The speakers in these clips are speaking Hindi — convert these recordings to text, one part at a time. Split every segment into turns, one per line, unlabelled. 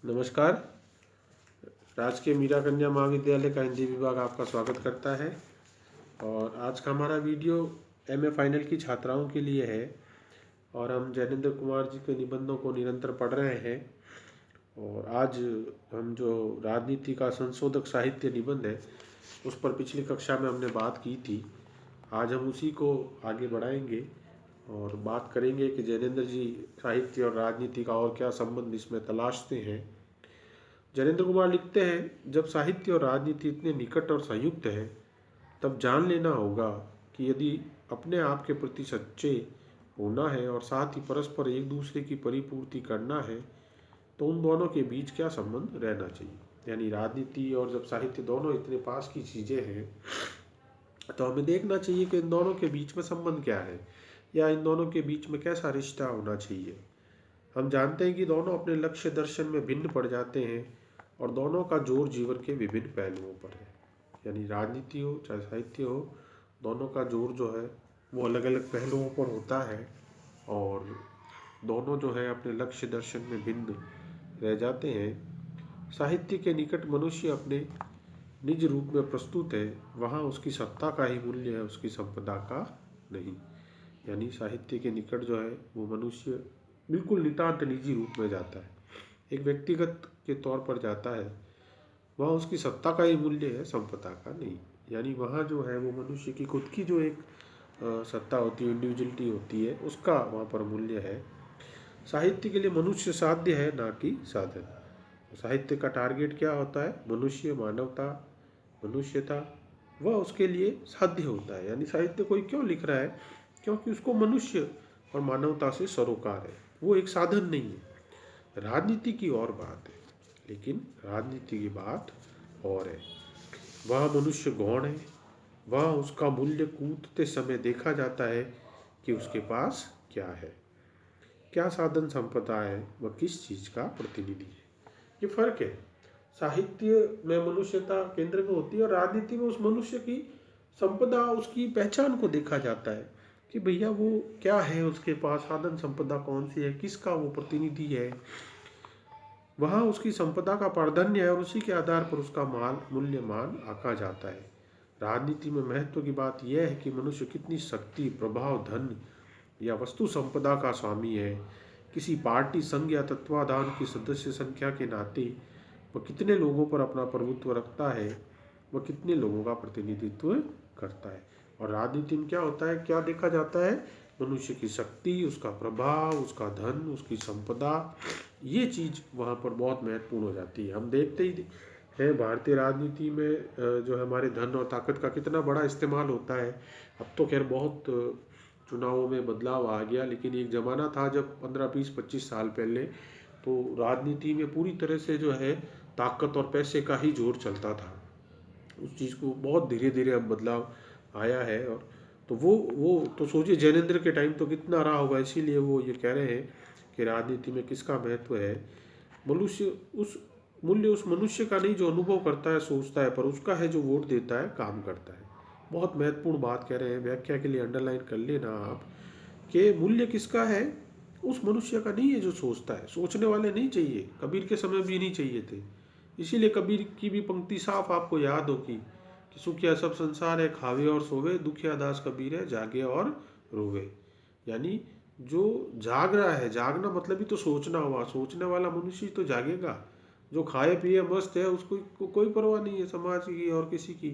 नमस्कार। राजकीय मीरा कन्या महाविद्यालय का हिंदी विभाग आपका स्वागत करता है। और आज का हमारा वीडियो एमए फाइनल की छात्राओं के लिए है। और हम जैनेंद्र कुमार जी के निबंधों को निरंतर पढ़ रहे हैं। और आज हम जो राजनीति का संशोधक साहित्य निबंध है उस पर पिछली कक्षा में हमने बात की थी। आज हम उसी को आगे बढ़ाएंगे और बात करेंगे कि जैनेंद्र जी साहित्य और राजनीति का और क्या संबंध इसमें तलाशते हैं। जैनेंद्र कुमार लिखते हैं, जब साहित्य और राजनीति इतने निकट और संयुक्त है तब जान लेना होगा कि यदि अपने आप के प्रति सच्चे होना है और साथ ही परस्पर एक दूसरे की परिपूर्ति करना है तो उन दोनों के बीच क्या संबंध रहना चाहिए। यानी राजनीति और जब साहित्य दोनों इतने पास की चीज़ें हैं तो हमें देखना चाहिए कि इन दोनों के बीच में संबंध क्या है या इन दोनों के बीच में कैसा रिश्ता होना चाहिए। हम जानते हैं कि दोनों अपने लक्ष्य दर्शन में भिन्न पड़ जाते हैं और दोनों का जोर जीवन के विभिन्न पहलुओं पर है। यानी राजनीति हो चाहे साहित्य हो, दोनों का जोर जो है वो अलग अलग पहलुओं पर होता है और दोनों जो है अपने लक्ष्य दर्शन में भिन्न रह जाते हैं। साहित्य के निकट मनुष्य अपने निज रूप में प्रस्तुत है, वहाँ उसकी सत्ता का ही मूल्य है, उसकी संपदा का नहीं। यानी साहित्य के निकट जो है वो मनुष्य बिल्कुल नितांत निजी रूप में जाता है, एक व्यक्तिगत के तौर पर जाता है। वहाँ उसकी सत्ता का ही मूल्य है, संपदा का नहीं। यानी वहाँ जो है वो मनुष्य की खुद की जो एक सत्ता होती है, इंडिविजुअलिटी होती है, उसका वहाँ पर मूल्य है। साहित्य के लिए मनुष्य साध्य है, ना कि साधन। साहित्य का टारगेट क्या होता है? मनुष्य, मानवता, मनुष्यता, वह उसके लिए साध्य होता है। यानी साहित्य कोई क्यों लिख रहा है? क्योंकि उसको मनुष्य और मानवता से सरोकार है, वो एक साधन नहीं है। राजनीति की और बात है, लेकिन राजनीति की बात और है। वह मनुष्य गौण है, वह उसका मूल्य कूदते समय देखा जाता है कि उसके पास क्या है, क्या साधन संपदा है, वह किस चीज़ का प्रतिनिधि है। ये फर्क है। साहित्य में मनुष्यता केंद्र में होती है और राजनीति में उस मनुष्य की संपदा, उसकी पहचान को देखा जाता है कि भैया वो क्या है, उसके पास साधन संपदा कौन सी है, किसका वो प्रतिनिधि है। वहाँ उसकी संपदा का प्राधान्य है और उसी के आधार पर उसका मूल्यमान आंका जाता है। राजनीति में महत्व की बात यह है कि मनुष्य कितनी शक्ति, प्रभाव, धन या वस्तु संपदा का स्वामी है। किसी पार्टी, संघ या तत्वाधान की सदस्य संख्या के नाते वह कितने लोगों पर अपना प्रभुत्व रखता है, वह कितने लोगों का प्रतिनिधित्व करता है। और राजनीति में क्या होता है, क्या देखा जाता है? मनुष्य की शक्ति, उसका प्रभाव, उसका धन, उसकी संपदा, ये चीज़ वहाँ पर बहुत महत्वपूर्ण हो जाती है। हम देखते ही हैं भारतीय राजनीति में जो है हमारे धन और ताकत का कितना बड़ा इस्तेमाल होता है। अब तो खैर बहुत चुनावों में बदलाव आ गया, लेकिन एक ज़माना था जब 15-20-25 साल पहले तो राजनीति में पूरी तरह से जो है ताकत और पैसे का ही जोर चलता था। उस चीज़ को बहुत धीरे धीरे अब बदलाव आया है। और तो वो तो सोचिए जैनेंद्र के टाइम तो कितना रहा होगा, इसीलिए वो ये कह रहे हैं कि राजनीति में किसका महत्व है। मनुष्य उस मूल्य उस मनुष्य का नहीं जो अनुभव करता है, सोचता है, पर उसका है जो वोट देता है, काम करता है। बहुत महत्वपूर्ण बात कह रहे हैं, व्याख्या के लिए अंडरलाइन कर लेना आप कि मूल्य किसका है? उस मनुष्य का नहीं है जो सोचता है। सोचने वाले नहीं चाहिए, कबीर के समय भी नहीं चाहिए थे। इसीलिए कबीर की भी पंक्ति साफ आपको याद होगी कि सुखिया सब संसार है, खावे और सोवे, दुखिया दास कबीर है, जागे और रोवे। यानी जो जाग रहा है, जागना मतलब ही तो सोचना हुआ। सोचने वाला मनुष्य तो जागेगा। जो खाए पिए मस्त है उसको कोई परवाह नहीं है समाज की और किसी की।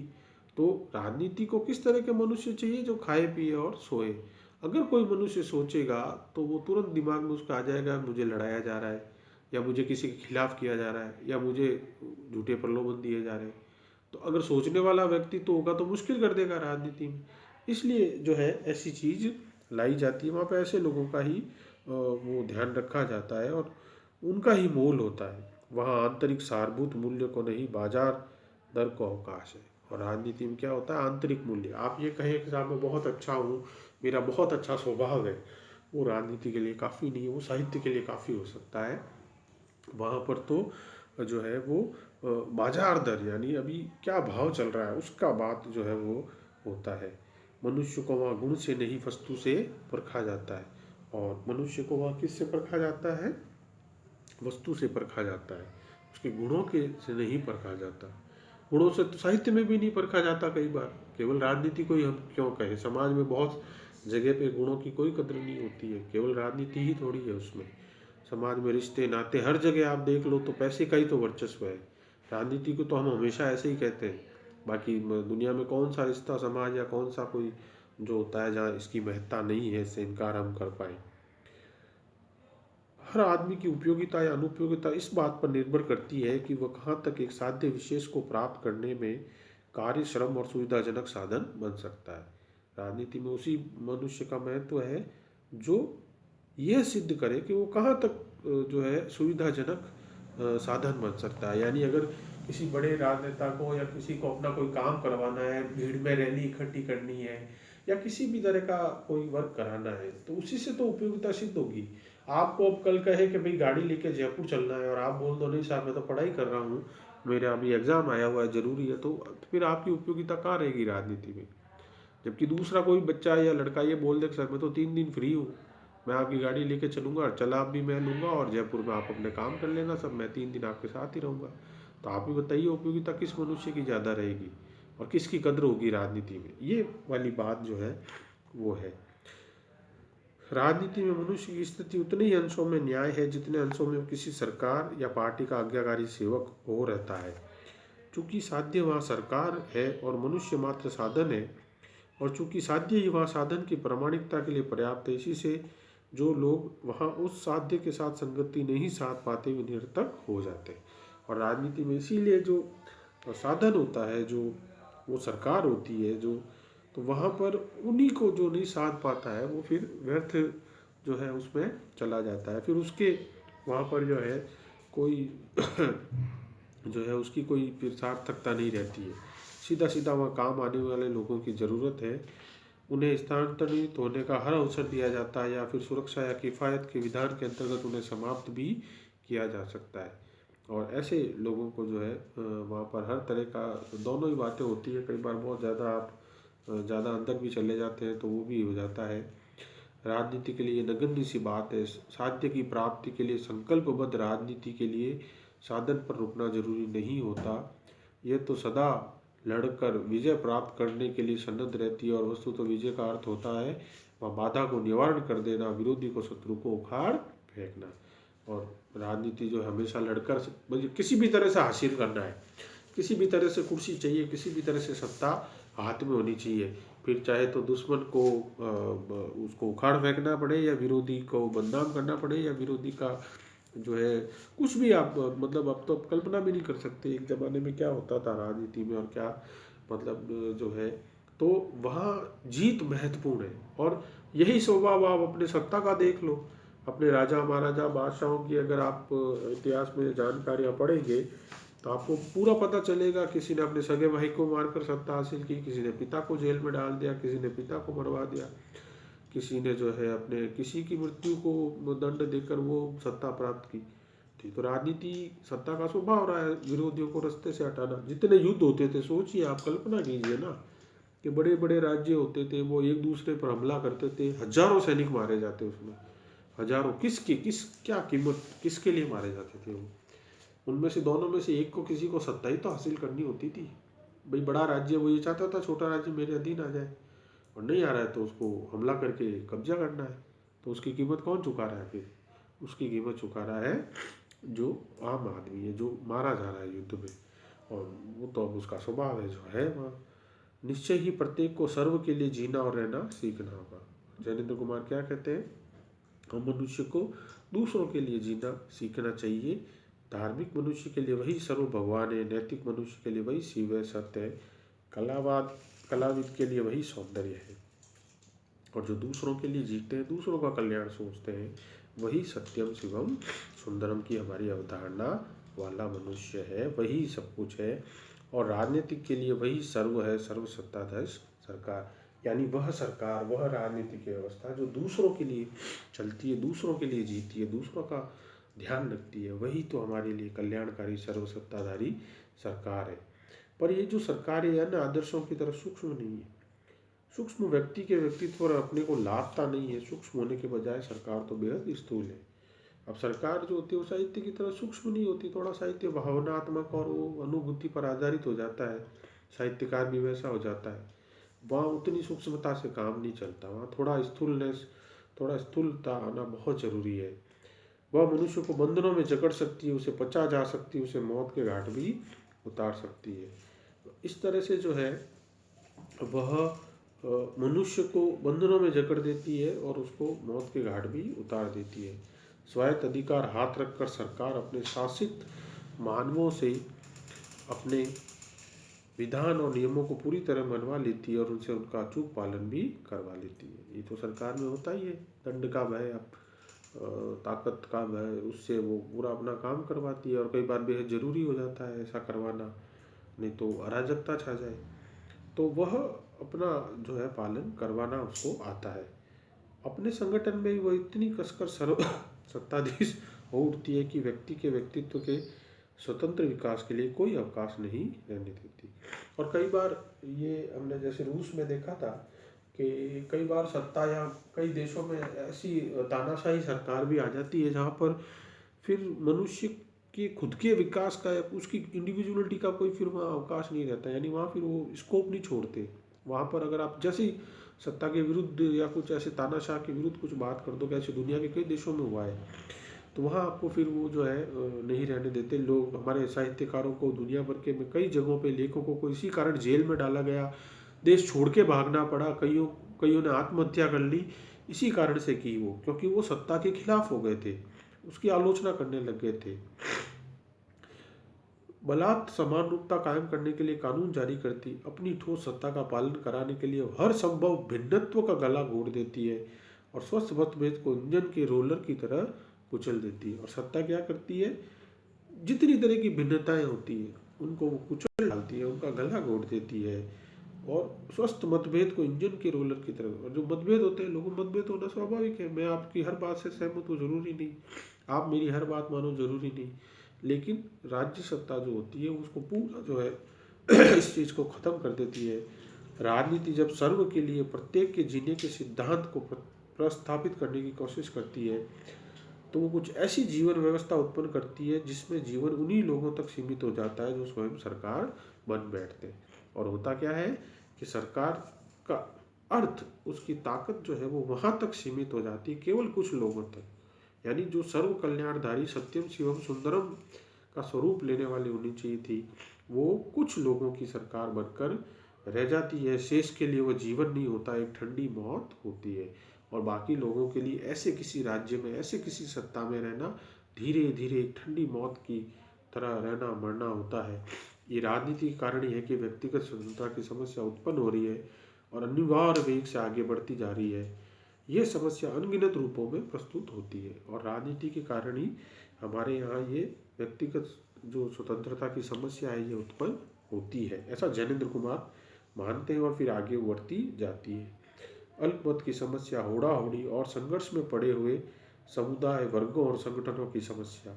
तो राजनीति को किस तरह के मनुष्य चाहिए? जो खाए पिए और सोए। अगर कोई मनुष्य सोचेगा तो वो तुरंत दिमाग में उसका आ जाएगा मुझे लड़ाया जा रहा है, या मुझे किसी के खिलाफ किया जा रहा है, या मुझे झूठे प्रलोभन दिए जा रहे हैं। तो अगर सोचने वाला व्यक्ति तो होगा तो मुश्किल कर देगा राजनीति में। इसलिए जो है ऐसी चीज़ लाई जाती है, वहाँ पे ऐसे लोगों का ही वो ध्यान रखा जाता है और उनका ही मोल होता है। वहाँ आंतरिक सारभूत मूल्य को नहीं, बाजार दर को अवकाश है। और राजनीति में क्या होता है? आंतरिक मूल्य। आप ये कहें कि साहब मैं बहुत अच्छा हूँ, मेरा बहुत अच्छा स्वभाव है, वो राजनीति के लिए काफ़ी नहीं है, वो साहित्य के लिए काफ़ी हो सकता है। वहाँ पर तो जो है वो बाजार दर, यानी अभी क्या भाव चल रहा है उसका बात जो है वो होता है। मनुष्य को वहाँ गुण से नहीं वस्तु से परखा जाता है। और मनुष्य को वहाँ किससे परखा जाता है? वस्तु से परखा जाता है, उसके गुणों के से नहीं परखा जाता। गुणों से तो साहित्य में भी नहीं परखा जाता कई बार, केवल राजनीति को ही हम क्यों कहें। समाज में बहुत जगह पे गुणों की कोई कद्र नहीं होती है, केवल राजनीति ही थोड़ी है उसमें। समाज में रिश्ते नाते हर जगह आप देख लो तो पैसे का ही तो वर्चस्व है। राजनीति को तो हम हमेशा ऐसे ही कहते हैं, बाकी दुनिया में कौन सा रिश्ता समाज या कौन सा कोई जो होता है जहाँ इसकी महत्ता नहीं है, इससे इनकार हम कर पाए। हर आदमी की उपयोगिता या अनुपयोगिता इस बात पर निर्भर करती है कि वह कहाँ तक एक साध्य विशेष को प्राप्त करने में कार्य, श्रम और सुविधाजनक साधन बन सकता है। राजनीति में उसी मनुष्य का महत्व है जो यह सिद्ध करे कि वो कहाँ तक जो है सुविधाजनक साधन बन सकता है। यानी अगर किसी बड़े राजनेता को या किसी को अपना कोई काम करवाना है, भीड़ में रैली इकट्ठी करनी है या किसी भी तरह का कोई वर्क कराना है, तो उसी से तो उपयोगिता सिद्ध होगी। आपको अब कल कहे कि भाई गाड़ी लेके जयपुर चलना है और आप बोल दो नहीं साहब मैं तो पढ़ाई कर रहा हूँ, मेरा अभी एग्जाम आया हुआ है, जरूरी है, तो फिर आपकी उपयोगिता कहाँ रहेगी राजनीति में। जबकि दूसरा कोई बच्चा या लड़का ये बोल दे सर मैं तो 3 दिन फ्री हूँ, मैं आपकी गाड़ी लेके चलूंगा, चला भी मैं लूंगा और जयपुर में आप अपने काम कर लेना सब, मैं 3 दिन आपके साथ ही रहूंगा। तो आप ही बताइए उपयोगिता किस मनुष्य की ज़्यादा रहेगी और किसकी कद्र होगी राजनीति में। ये वाली बात जो है वो है। राजनीति में मनुष्य की स्थिति उतने ही अंशों में न्याय है जितने अंशों में किसी सरकार या पार्टी का आज्ञाकारी सेवक हो रहता है। चूंकि साध्य वहाँ सरकार है और मनुष्य मात्र साधन है, और चूंकि साध्य ही वहाँ साधन की प्रामाणिकता के लिए पर्याप्त है, इसी से जो लोग वहाँ उस साध्य के साथ संगति नहीं साध पाते वे निरर्थक हो जाते हैं। और राजनीति में इसीलिए जो साधन होता है, जो वो सरकार होती है जो, तो वहाँ पर उन्हीं को जो नहीं साध पाता है वो फिर व्यर्थ जो है उसमें चला जाता है। फिर उसके वहाँ पर जो है कोई जो है उसकी कोई फिर सार्थकता नहीं रहती है। सीधा सीधा वहाँ काम आने वाले लोगों की ज़रूरत है, उन्हें स्थानांतरित होने का हर अवसर दिया जाता है या फिर सुरक्षा या किफ़ायत के विधान के अंतर्गत उन्हें समाप्त भी किया जा सकता है। और ऐसे लोगों को जो है वहाँ पर हर तरह का दोनों ही बातें होती है। कई बार बहुत ज़्यादा आप ज़्यादा अंदर भी चले जाते हैं तो वो भी हो जाता है। राजनीति के लिए नगण्य सी बात है। साध्य की प्राप्ति के लिए संकल्पबद्ध राजनीति के लिए साधन पर रुकना जरूरी नहीं होता। यह तो सदा लड़कर विजय प्राप्त करने के लिए सन्नद्ध रहती है, और वस्तु तो विजय का अर्थ होता है वह बाधा को निवारण कर देना, विरोधी को, शत्रु को उखाड़ फेंकना। और राजनीति जो हमेशा लड़कर किसी भी तरह से हासिल करना है, किसी भी तरह से कुर्सी चाहिए, किसी भी तरह से सत्ता हाथ में होनी चाहिए। फिर चाहे तो दुश्मन को उसको उखाड़ फेंकना पड़े या विरोधी को बदनाम करना पड़े या विरोधी का जो है कुछ भी आप मतलब अब तो कल्पना भी नहीं कर सकते एक ज़माने में क्या होता था राजनीति में और क्या मतलब जो है। तो वहाँ जीत महत्वपूर्ण है, और यही स्वभाव आप अपने सत्ता का देख लो। अपने राजा महाराजा बादशाहों की अगर आप इतिहास में जानकारियाँ पढ़ेंगे तो आपको पूरा पता चलेगा। किसी ने अपने सगे भाई को मारकर सत्ता हासिल की, किसी ने पिता को जेल में डाल दिया, किसी ने पिता को मरवा दिया, किसी ने जो है अपने किसी की मृत्यु को दंड देकर वो सत्ता प्राप्त की थी। तो राजनीति सत्ता का स्वभाव रहा है विरोधियों को रास्ते से हटाना। जितने युद्ध होते थे सोचिए आप, कल्पना कीजिए ना कि बड़े बड़े राज्य होते थे, वो एक दूसरे पर हमला करते थे, हजारों सैनिक मारे जाते उसमें, हजारों, क्या कीमत किसके लिए मारे जाते थे वो। उनमें से दोनों में से एक को किसी को सत्ता ही तो हासिल करनी होती थी। भाई बड़ा राज्य वो ये चाहता था छोटा राज्य मेरे अधीन आ जाए, और नहीं आ रहा है तो उसको हमला करके कब्जा करना है। तो उसकी कीमत कौन चुका रहा है फिर? उसकी कीमत चुका रहा है जो आम आदमी है, जो मारा जा रहा है युद्ध में। और वो तो अब उसका स्वभाव है जो है वहाँ। निश्चय ही प्रत्येक को सर्व के लिए जीना और रहना सीखना होगा। जैनेन्द्र कुमार क्या कहते हैं? हम मनुष्य को दूसरों के लिए जीना सीखना चाहिए। धार्मिक मनुष्य के लिए वही सर्व भगवान है, नैतिक मनुष्य के लिए वही शिव है, सत्य है, कलाविद के लिए वही सौंदर्य है, और जो दूसरों के लिए जीते हैं, दूसरों का कल्याण सोचते हैं, वही सत्यम शिवम सुंदरम की हमारी अवधारणा वाला मनुष्य है, वही सब कुछ है। और राजनीतिक के लिए वही सर्व है, सर्व सत्ताधीश सरकार। यानी वह सरकार, वह राजनीतिक व्यवस्था जो दूसरों के लिए चलती है, दूसरों के लिए जीती है, दूसरों का ध्यान रखती है, वही तो हमारे लिए कल्याणकारी सर्वसत्ताधारी सरकार है। पर ये जो सरकार है अन्य आदर्शों की तरह सूक्ष्म नहीं है। सूक्ष्म व्यक्ति के व्यक्तित्व और अपने को लाभता नहीं है। सूक्ष्म होने के बजाय सरकार तो बेहद स्थूल है। अब सरकार जो होती है वो साहित्य की तरह सूक्ष्म नहीं होती, थोड़ा साहित्य भावनात्मक और वो अनुभूति पर आधारित हो जाता है, साहित्यकार भी वैसा हो जाता है। वहाँ उतनी सूक्ष्मता से काम नहीं चलता, वहाँ थोड़ा स्थूलता आना बहुत जरूरी है। वह मनुष्य को बंधनों में जकड़ सकती है, उसे पचा जा सकती है, उसे मौत के घाट भी उतार सकती है। इस तरह से जो है वह मनुष्य को बंधनों में जकड़ देती है और उसको मौत के घाट भी उतार देती है। स्वायत्त अधिकार हाथ रखकर सरकार अपने शासित मानवों से अपने विधान और नियमों को पूरी तरह मनवा लेती है और उनसे उनका अचूक पालन भी करवा लेती है। ये तो सरकार में होता ही है, दंड का भय, ताकत का भय, उससे वो पूरा अपना काम करवाती है और कई बार बेहद जरूरी हो जाता है ऐसा करवाना, नहीं तो अराजकता छा जाए। तो वह अपना जो है पालन करवाना उसको आता है। अपने संगठन में वह इतनी कसकर सर्व सत्ताधीश हो उठती है कि व्यक्ति के व्यक्तित्व के स्वतंत्र विकास के लिए कोई अवकाश नहीं रहने देती। और कई बार ये हमने जैसे रूस में देखा था कि कई बार सत्ता या कई देशों में ऐसी तानाशाही सरकार भी आ जाती है जहाँ पर फिर मनुष्य के खुद के विकास का या उसकी इंडिविजुअलिटी का कोई फिर वहाँ अवकाश नहीं रहता, यानी वहाँ फिर वो स्कोप नहीं छोड़ते। वहाँ पर अगर आप जैसे ही सत्ता के विरुद्ध या कुछ ऐसे तानाशाह के विरुद्ध कुछ बात कर दो, कैसे दुनिया के कई देशों में हुआ है, तो वहाँ आपको फिर वो जो है नहीं रहने देते लोग। हमारे साहित्यकारों को दुनिया भर के में कई जगहों पे लेखकों को इसी कारण जेल में डाला गया, देश छोड़ के भागना पड़ा, कईयों ने आत्महत्या कर ली इसी कारण से की वो, क्योंकि वो सत्ता के खिलाफ हो गए थे, उसकी आलोचना करने लग गए थे। बलात् समान रूपता कायम करने के लिए कानून जारी करती, अपनी ठोस सत्ता का पालन कराने के लिए हर संभव भिन्नत्व का गला घोट देती है और स्वस्थ मतभेद को इंजन के रोलर की तरह कुचल देती है। और सत्ता क्या करती है, जितनी तरह की भिन्नताएं होती है उनको वो कुचल डालती है, उनका गला घोट देती है और स्वस्थ मतभेद को इंजन के रोलर की तरह। और जो मतभेद होते हैं, लोगों में मतभेद होना स्वाभाविक है, मैं आपकी हर बात से सहमत हूँ जरूरी नहीं, आप मेरी हर बात मानो जरूरी नहीं, लेकिन राज्य सत्ता जो होती है उसको पूरा जो है इस चीज़ को ख़त्म कर देती है। राजनीति जब सर्व के लिए प्रत्येक के जीने के सिद्धांत को प्रस्थापित करने की कोशिश करती है तो वो कुछ ऐसी जीवन व्यवस्था उत्पन्न करती है जिसमें जीवन उन्हीं लोगों तक सीमित हो जाता है जो स्वयं सरकार बन बैठते हैं। और होता क्या है कि सरकार का अर्थ, उसकी ताकत जो है वो वहाँ तक सीमित हो जाती है, केवल कुछ लोगों तक, यानी जो सर्व कल्याणधारी सत्यम शिवम सुंदरम का स्वरूप लेने वाली होनी चाहिए थी, वो कुछ लोगों की सरकार बनकर रह जाती है। शेष के लिए वो जीवन नहीं होता, एक ठंडी मौत होती है। और बाकी लोगों के लिए ऐसे किसी राज्य में, ऐसे किसी सत्ता में रहना धीरे धीरे एक ठंडी मौत की तरह रहना मरना होता है। ये राजनीति के कारण ही है कि व्यक्तिगत स्वतंत्रता की समस्या उत्पन्न हो रही है और अनिवार्य वेग से आगे बढ़ती जा रही है। ये समस्या अनगिनत रूपों में प्रस्तुत होती है और राजनीति के कारण ही हमारे यहाँ ये व्यक्तिगत जो स्वतंत्रता की समस्या है ये उत्पन्न होती है, ऐसा जैनेन्द्र कुमार मानते हैं। और फिर आगे बढ़ती जाती है। अल्पमत की समस्या, होड़ा होड़ी और संघर्ष में पड़े हुए समुदाय, वर्गों और संगठनों की समस्या।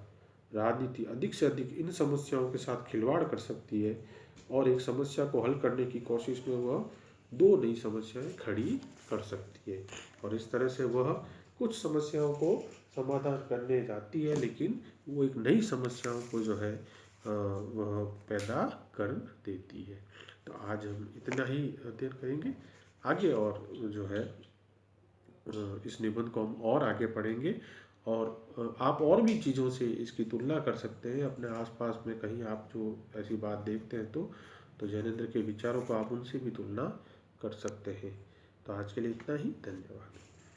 राजनीति अधिक से अधिक इन समस्याओं के साथ खिलवाड़ कर सकती है और एक समस्या को हल करने की कोशिश में वह दो नई समस्याएं खड़ी कर सकती है। और इस तरह से वह कुछ समस्याओं को समाधान करने जाती है, लेकिन वो एक नई समस्याओं को जो है वह पैदा कर देती है। तो आज हम इतना ही अध्ययन करेंगे आगे, और जो है इस निबंध को हम और आगे पढ़ेंगे और आप और भी चीज़ों से इसकी तुलना कर सकते हैं अपने आसपास में, कहीं आप जो ऐसी बात देखते हैं तो जैनेन्द्र के विचारों को आप उनसे भी तुलना कर सकते हैं। तो आज के लिए इतना ही, धन्यवाद।